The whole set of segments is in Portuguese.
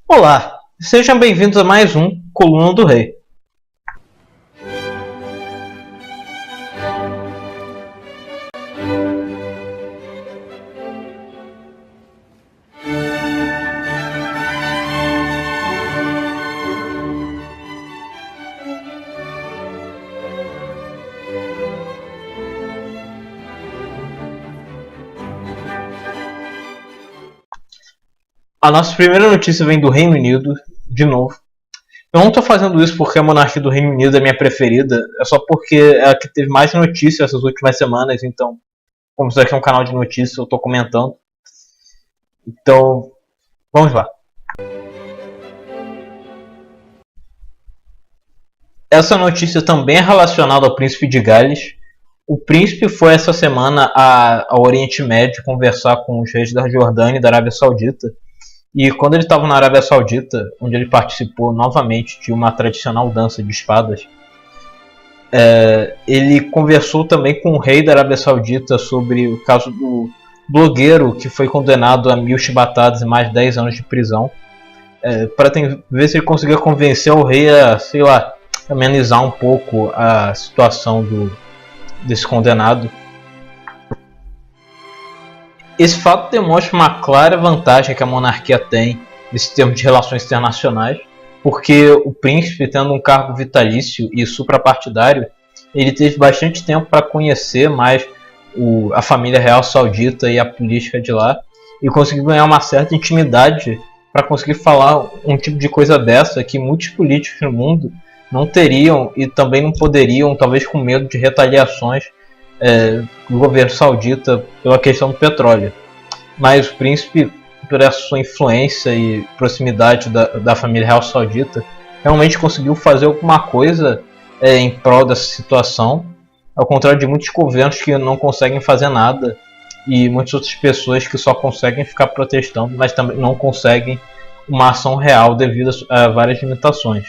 Olá, sejam bem-vindos a mais um Coluna do Rei. A nossa primeira notícia vem do Reino Unido, de novo. Eu não estou fazendo isso porque a monarquia do Reino Unido é minha preferida, é só porque é a que teve mais notícias essas últimas semanas, então, como isso aqui é um canal de notícias, eu estou comentando. Então, vamos lá. Essa notícia também é relacionada ao príncipe de Gales. O príncipe foi essa semana ao Oriente Médio conversar com os reis da Jordânia e da Arábia Saudita. E quando ele estava na Arábia Saudita, onde ele participou novamente de uma tradicional dança de espadas, ele conversou também com o rei da Arábia Saudita sobre o caso do blogueiro que foi condenado a 1000 chibatadas e mais 10 anos de prisão, para ver se ele conseguia convencer o rei a, sei lá, amenizar um pouco a situação desse condenado. Esse fato demonstra uma clara vantagem que a monarquia tem nesse termo de relações internacionais, porque o príncipe, tendo um cargo vitalício e suprapartidário, ele teve bastante tempo para conhecer mais a família real saudita e a política de lá, e conseguiu ganhar uma certa intimidade para conseguir falar um tipo de coisa dessa que muitos políticos no mundo não teriam e também não poderiam, talvez com medo de retaliações do governo saudita pela questão do petróleo. Mas o príncipe, por essa sua influência e proximidade da família real saudita, realmente conseguiu fazer alguma coisa em prol dessa situação, ao contrário de muitos governos que não conseguem fazer nada e muitas outras pessoas que só conseguem ficar protestando, mas também não conseguem uma ação real devido a várias limitações.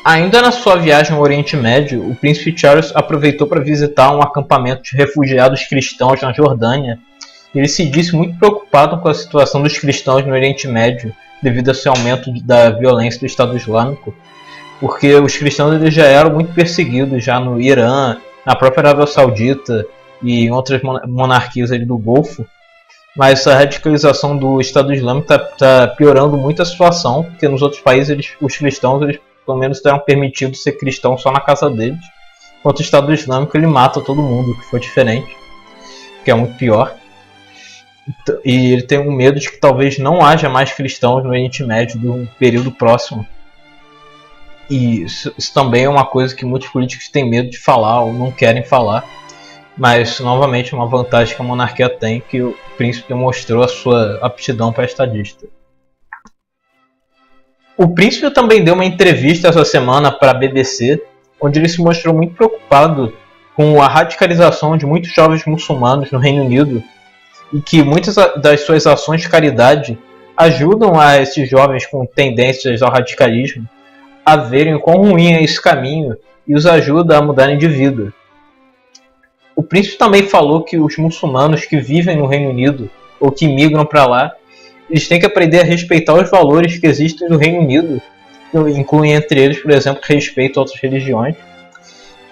Ainda na sua viagem ao Oriente Médio, o príncipe Charles aproveitou para visitar um acampamento de refugiados cristãos na Jordânia. Ele se disse muito preocupado com a situação dos cristãos no Oriente Médio devido a esse aumento da violência do Estado Islâmico, porque os cristãos eles já eram muito perseguidos já no Irã, na própria Arábia Saudita e em outras monarquias ali do Golfo. Mas a radicalização do Estado Islâmico está piorando muito a situação, porque nos outros países os cristãos pelo menos eram permitidos ser cristãos só na casa deles, enquanto o Estado Islâmico ele mata todo mundo, que foi diferente, que é muito pior. E ele tem um medo de que talvez não haja mais cristãos no Oriente Médio de um período próximo. E isso também é uma coisa que muitos políticos têm medo de falar ou não querem falar, mas novamente é uma vantagem que a monarquia tem, que o príncipe demonstrou a sua aptidão para estadista. O príncipe também deu uma entrevista essa semana para a BBC, onde ele se mostrou muito preocupado com a radicalização de muitos jovens muçulmanos no Reino Unido e que muitas das suas ações de caridade ajudam a esses jovens com tendências ao radicalismo a verem o quão ruim é esse caminho e os ajuda a mudarem de vida. O príncipe também falou que os muçulmanos que vivem no Reino Unido ou que migram para lá, eles têm que aprender a respeitar os valores que existem no Reino Unido, que incluem entre eles, por exemplo, respeito a outras religiões,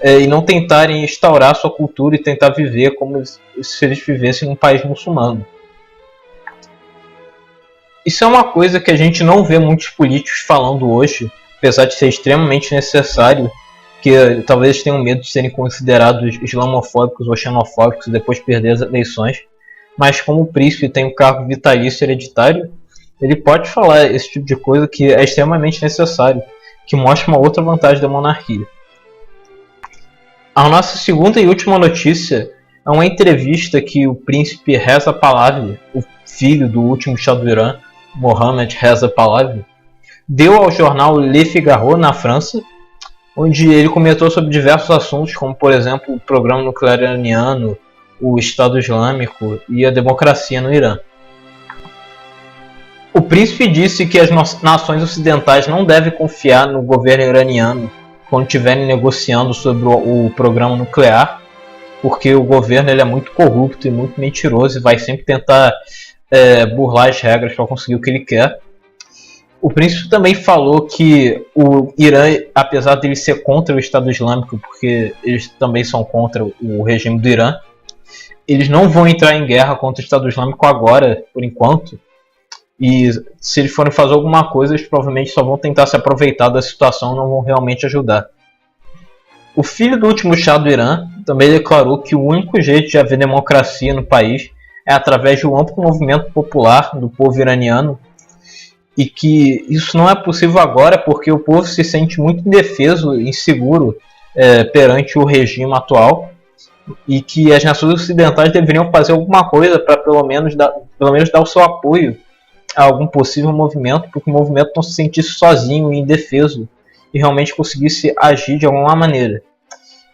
e não tentarem instaurar sua cultura e tentar viver como se eles vivessem num país muçulmano. Isso é uma coisa que a gente não vê muitos políticos falando hoje, apesar de ser extremamente necessário, que talvez tenham medo de serem considerados islamofóbicos ou xenofóbicos e depois perder as eleições. Mas como o príncipe tem um cargo vitalício hereditário, ele pode falar esse tipo de coisa que é extremamente necessário, que mostra uma outra vantagem da monarquia. A nossa segunda e última notícia é uma entrevista que o príncipe Reza Pahlavi, o filho do último Shah do Irã, Mohammed Reza Pahlavi, deu ao jornal Le Figaro na França, onde ele comentou sobre diversos assuntos, como por exemplo o programa nuclear iraniano, o Estado Islâmico e a democracia no Irã. O príncipe disse que as nações ocidentais não devem confiar no governo iraniano quando estiverem negociando sobre o programa nuclear, porque o governo ele é muito corrupto e muito mentiroso e vai sempre tentar burlar as regras para conseguir o que ele quer. O príncipe também falou que o Irã, apesar de ele ser contra o Estado Islâmico, porque eles também são contra o regime do Irã, eles não vão entrar em guerra contra o Estado Islâmico agora, por enquanto. E se eles forem fazer alguma coisa, eles provavelmente só vão tentar se aproveitar da situação e não vão realmente ajudar. O filho do último Shah do Irã também declarou que o único jeito de haver democracia no país é através de um amplo movimento popular do povo iraniano, e que isso não é possível agora porque o povo se sente muito indefeso e inseguro perante o regime atual, e que as nações ocidentais deveriam fazer alguma coisa para pelo menos dar o seu apoio a algum possível movimento, porque o movimento não se sentisse sozinho e indefeso e realmente conseguisse agir de alguma maneira.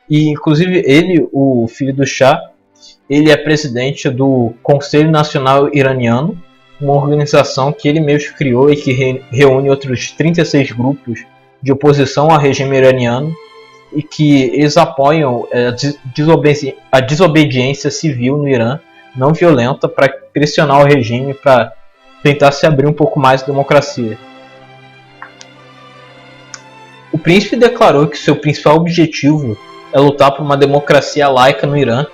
E inclusive ele, o filho do Shah, ele é presidente do Conselho Nacional Iraniano, uma organização que ele mesmo criou e que reúne outros 36 grupos de oposição ao regime iraniano, e que eles apoiam a desobediência civil no Irã, não violenta, para pressionar o regime para tentar se abrir um pouco mais à democracia. O príncipe declarou que seu principal objetivo é lutar por uma democracia laica no Irã,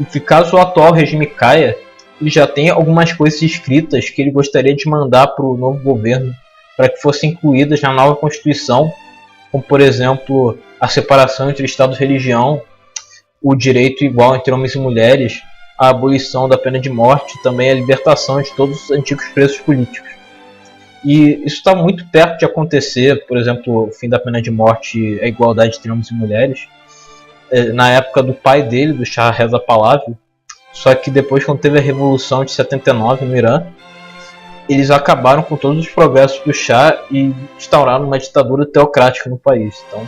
e que caso o atual regime caia, ele já tem algumas coisas escritas que ele gostaria de mandar para o novo governo para que fossem incluídas na nova Constituição, como por exemplo a separação entre Estado e religião, o direito igual entre homens e mulheres, a abolição da pena de morte e também a libertação de todos os antigos presos políticos. E isso está muito perto de acontecer, por exemplo, o fim da pena de morte e a igualdade entre homens e mulheres, na época do pai dele, do Shah Reza Pahlavi. Só que depois, quando teve a Revolução de 79 no Irã, eles acabaram com todos os progressos do Shah e instauraram uma ditadura teocrática no país. Então,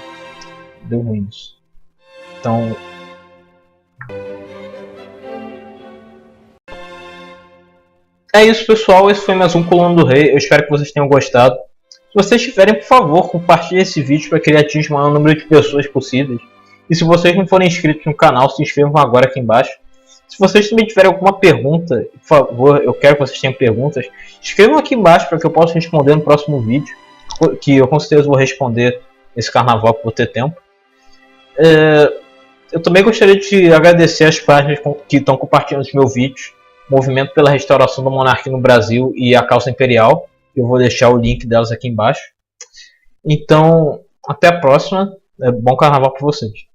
deu ruim isso. Então, é isso, pessoal. Esse foi mais um Coluna do Rei. Eu espero que vocês tenham gostado. Se vocês tiverem, por favor, compartilhem esse vídeo para que ele atinja o maior número de pessoas possíveis. E se vocês não forem inscritos no canal, se inscrevam agora aqui embaixo. Se vocês também tiverem alguma pergunta, por favor, eu quero que vocês tenham perguntas, escrevam aqui embaixo para que eu possa responder no próximo vídeo, que eu com certeza vou responder esse carnaval que vou ter tempo. Eu também gostaria de agradecer as páginas que estão compartilhando os meus vídeos, Movimento pela Restauração da Monarquia no Brasil e a Causa Imperial. Eu vou deixar o link delas aqui embaixo. Então, até a próxima. Bom carnaval para vocês.